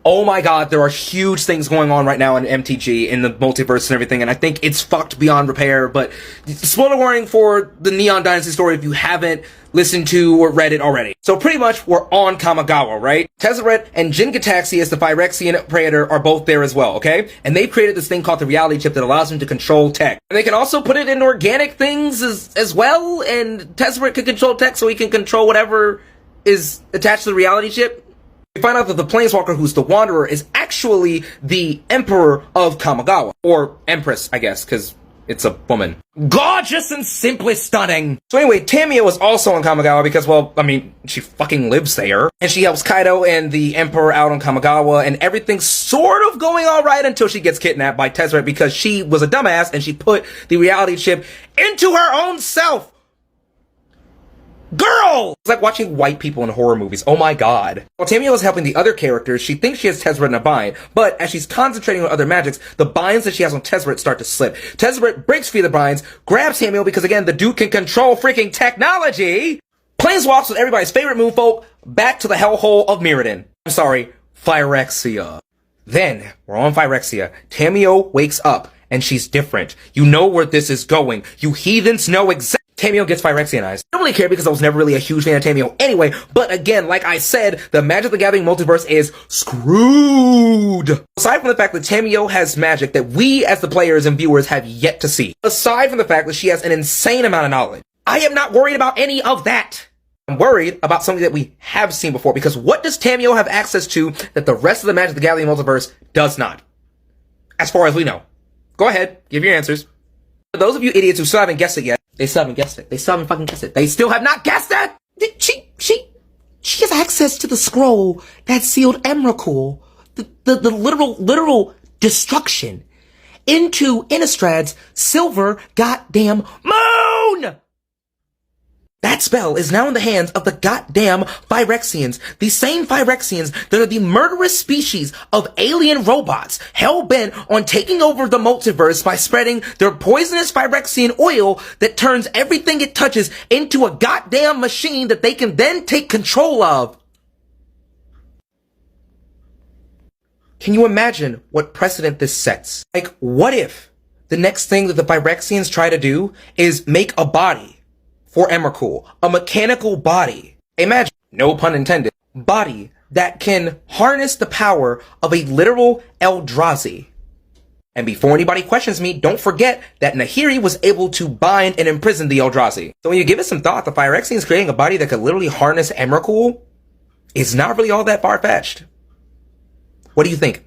Oh my god, there are huge things going on right now in MTG, in the multiverse and everything, and I think it's fucked beyond repair, but spoiler warning for the Neon Dynasty story if you haven't listened to or read it already. So pretty much, we're on Kamigawa, right? Tezzeret and Jin Gataxias, the Phyrexian Praetor, are both there as well, okay? And they've created this thing called the reality chip that allows them to control tech. And they can also put it in organic things as well, and Tezzeret can control tech so he can control whatever is attached to the reality chip. We find out that the Planeswalker, who's the Wanderer, is actually the Emperor of Kamigawa. Or Empress, I guess, because it's a woman. Gorgeous and simply stunning! So anyway, Tamiyo is also on Kamigawa because, well, I mean, she fucking lives there. And she helps Kaido and the Emperor out on Kamigawa, and everything's sort of going alright until she gets kidnapped by Tezzeret because she was a dumbass and she put the reality chip into her own self! Girl! It's like watching white people in horror movies. Oh my god. While Tamiyo is helping the other characters, she thinks she has Tezzeret in a bind, but as she's concentrating on other magics, the binds that she has on Tezzeret start to slip. Tezzeret breaks free of the binds, grabs Tamiyo because again, the dude can control freaking technology! Planeswalks with everybody's favorite moonfolk back to the hellhole of Mirrodin. I'm sorry, Phyrexia. Then, we're on Phyrexia. Tamiyo wakes up, and she's different. You know where this is going. You heathens know exactly. Tamiyo gets Phyrexianized. I don't really care because I was never really a huge fan of Tamiyo anyway, but again, like I said, the Magic the Gathering multiverse is screwed! Aside from the fact that Tamiyo has magic that we as the players and viewers have yet to see. Aside from the fact that she has an insane amount of knowledge. I am not worried about any of that! I'm worried about something that we have seen before, because what does Tamiyo have access to that the rest of the Magic the Gathering multiverse does not? As far as we know. Go ahead, give your answers. For those of you idiots who still haven't guessed it yet, they still haven't guessed it. They still haven't fucking guessed it. They still have not guessed it! She has access to the scroll that sealed Emrakul. The literal destruction into Innistrad's silver goddamn moon! That spell is now in the hands of the goddamn Phyrexians. The same Phyrexians that are the murderous species of alien robots hell-bent on taking over the multiverse by spreading their poisonous Phyrexian oil that turns everything it touches into a goddamn machine that they can then take control of. Can you imagine what precedent this sets? Like, what if the next thing that the Phyrexians try to do is make a body for Emrakul, a mechanical body. Imagine, no pun intended, body that can harness the power of a literal Eldrazi. And before anybody questions me, don't forget that Nahiri was able to bind and imprison the Eldrazi. So when you give it some thought, the Phyrexians creating a body that could literally harness Emrakul is not really all that far-fetched. What do you think?